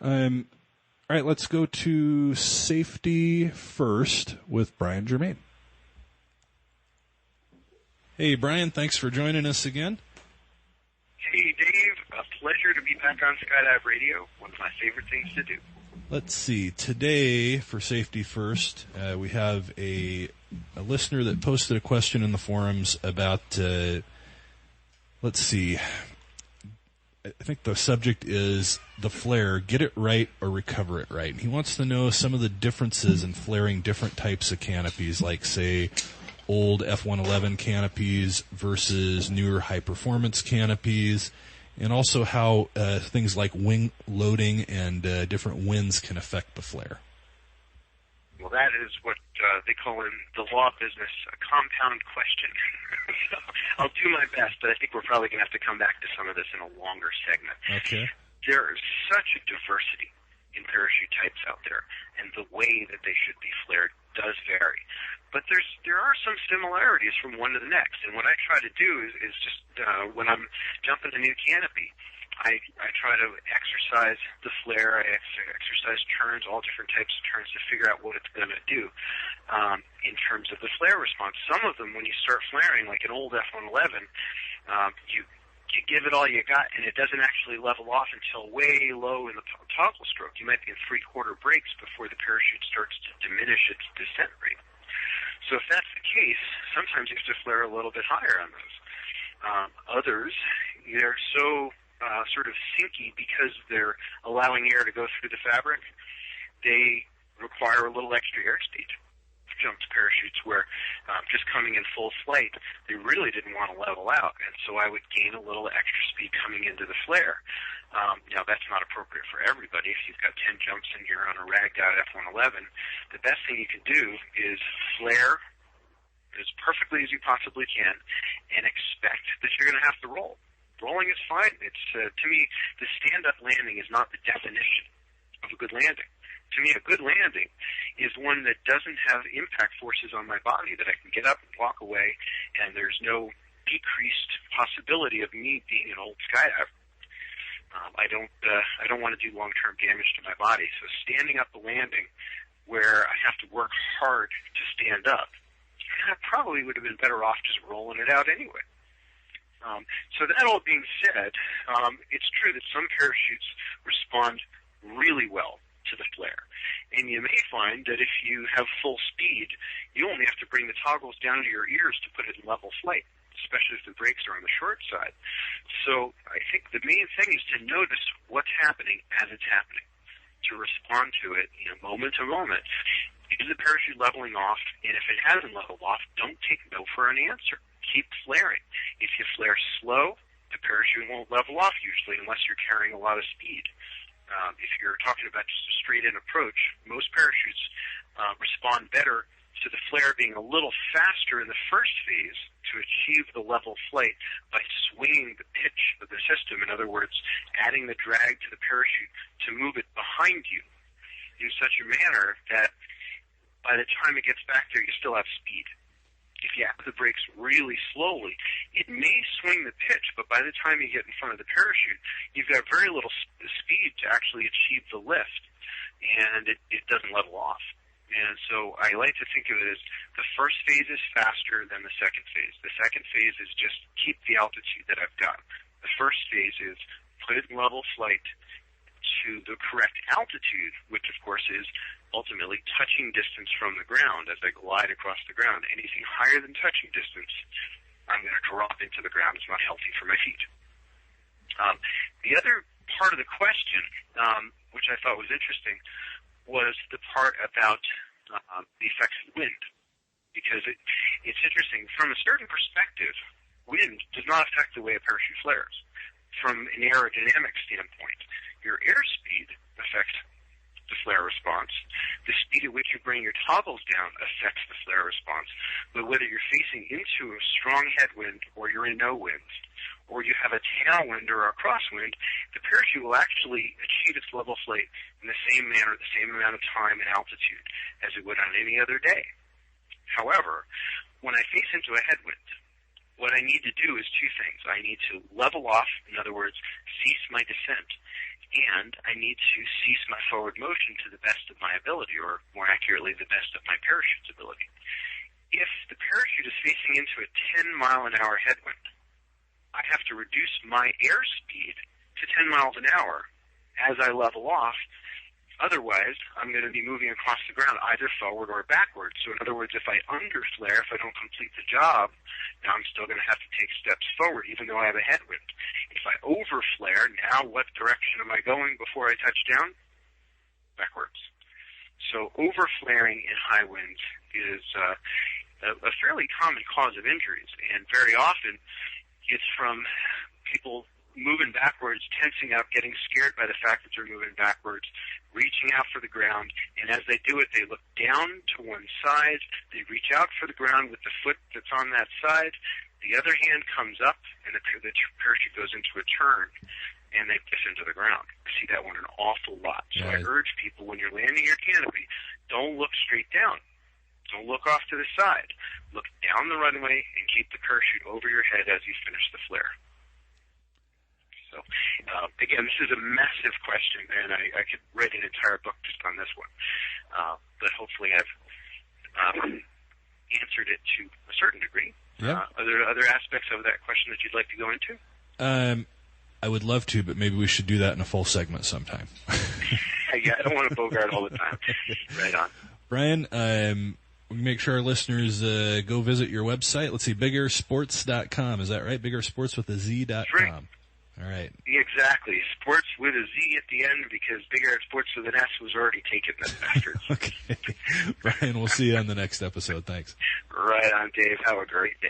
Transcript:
All right, let's go to safety first with Brian Germain. Hey, Brian, thanks for joining us again. Hey, Dave. A pleasure to be back on Skydive Radio. One of my favorite things to do. Let's see. Today, for safety first, we have a listener that posted a question in the forums about, let's see. I think the subject is the flare, get it right or recover it right. And he wants to know some of the differences in flaring different types of canopies, like, say, old F-111 canopies versus newer high-performance canopies, and also how things like wing loading and different winds can affect the flare. Well, that is what they call in the law business a compound question. So I'll do my best, but I think we're probably going to have to come back to some of this in a longer segment. Okay. There is such a diversity in parachute types out there, and the way that they should be flared does vary. But there are some similarities from one to the next, and what I try to do is just when I'm jumping a new canopy, I try to exercise the flare, I exercise turns, all different types of turns to figure out what it's going to do in terms of the flare response. Some of them, when you start flaring, like an old F-111, you give it all you got, and it doesn't actually level off until way low in the toggle stroke. You might be in three-quarter breaks before the parachute starts to diminish its descent rate. So if that's the case, sometimes you have to flare a little bit higher on those. Others, they're so sort of sinky because they're allowing air to go through the fabric, they require a little extra airspeed. Jumped parachutes where just coming in full flight, they really didn't want to level out, and so I would gain a little extra speed coming into the flare. Now, that's not appropriate for everybody. If you've got 10 jumps and you're on a ragged-out F-111, the best thing you can do is flare as perfectly as you possibly can and expect that you're going to have to roll. Rolling is fine. It's to me, the stand-up landing is not the definition of a good landing. To me, a good landing is one that doesn't have impact forces on my body, that I can get up and walk away, and there's no decreased possibility of me being an old skydiver. I don't want to do long-term damage to my body. So standing up the landing, where I have to work hard to stand up, I probably would have been better off just rolling it out anyway. So that all being said, it's true that some parachutes respond really well to the flare. And you may find that if you have full speed, you only have to bring the toggles down to your ears to put it in level flight, especially if the brakes are on the short side. So I think the main thing is to notice what's happening as it's happening, to respond to it, moment to moment. Is the parachute leveling off? And if it hasn't leveled off, don't take no for an answer. Keep flaring. If you flare slow, the parachute won't level off usually unless you're carrying a lot of speed. If you're talking about just a straight-in approach, most parachutes respond better to the flare being a little faster in the first phase to achieve the level flight by swinging the pitch of the system. In other words, adding the drag to the parachute to move it behind you in such a manner that by the time it gets back there, you still have speed. If you add the brakes really slowly, it may swing the pitch, but by the time you get in front of the parachute, you've got very little speed to actually achieve the lift, and it doesn't level off. And so I like to think of it as the first phase is faster than the second phase. The second phase is just keep the altitude that I've got. The first phase is put it in level flight to the correct altitude, which of course is ultimately touching distance from the ground as I glide across the ground. Anything higher than touching distance, I'm going to drop into the ground. It's not healthy for my feet. The other part of the question, which I thought was interesting, was the part about the effects of wind. Because it's interesting. From a certain perspective, wind does not affect the way a parachute flares. From an aerodynamic standpoint, your airspeed affects the flare response. The speed at which you bring your toggles down affects the flare response. But whether you're facing into a strong headwind or you're in no wind, or you have a tailwind or a crosswind, the parachute will actually achieve its level flight in the same manner, the same amount of time and altitude as it would on any other day. However, when I face into a headwind, what I need to do is two things. I need to level off, in other words, cease my descent, and I need to cease my forward motion to the best of my ability, or more accurately, the best of my parachute's ability. If the parachute is facing into a 10-mile-an-hour headwind, I have to reduce my airspeed to 10 miles an hour as I level off. Otherwise, I'm going to be moving across the ground either forward or backwards. So in other words, if I underflare, if I don't complete the job, now I'm still going to have to take steps forward, even though I have a headwind. If I overflare, now what direction am I going before I touch down? Backwards. So overflaring in high winds is a fairly common cause of injuries, and very often it's from people moving backwards, tensing up, getting scared by the fact that they're moving backwards, reaching out for the ground, and as they do it, they look down to one side, they reach out for the ground with the foot that's on that side, the other hand comes up, and the parachute goes into a turn, and they piss into the ground. I see that one an awful lot. So I urge people, when you're landing your canopy, don't look straight down. Don't look off to the side. Look down the runway and keep the parachute over your head as you finish the flare. So, again, this is a massive question, and I could write an entire book just on this one. But hopefully I've answered it to a certain degree. Yeah. Are there other aspects of that question that you'd like to go into? I would love to, but maybe we should do that in a full segment sometime. Yeah, I don't want to bogart all the time. Right on. Brian, we make sure our listeners go visit your website. Let's see, biggersports.com. Is that right? Biggersports with a Z.com. Right. All right. Exactly. Sports with a Z at the end, because Bigger Sports with an S was already taken, that bastards. Okay. Brian, we'll see you on the next episode. Thanks. Right on, Dave. Have a great day.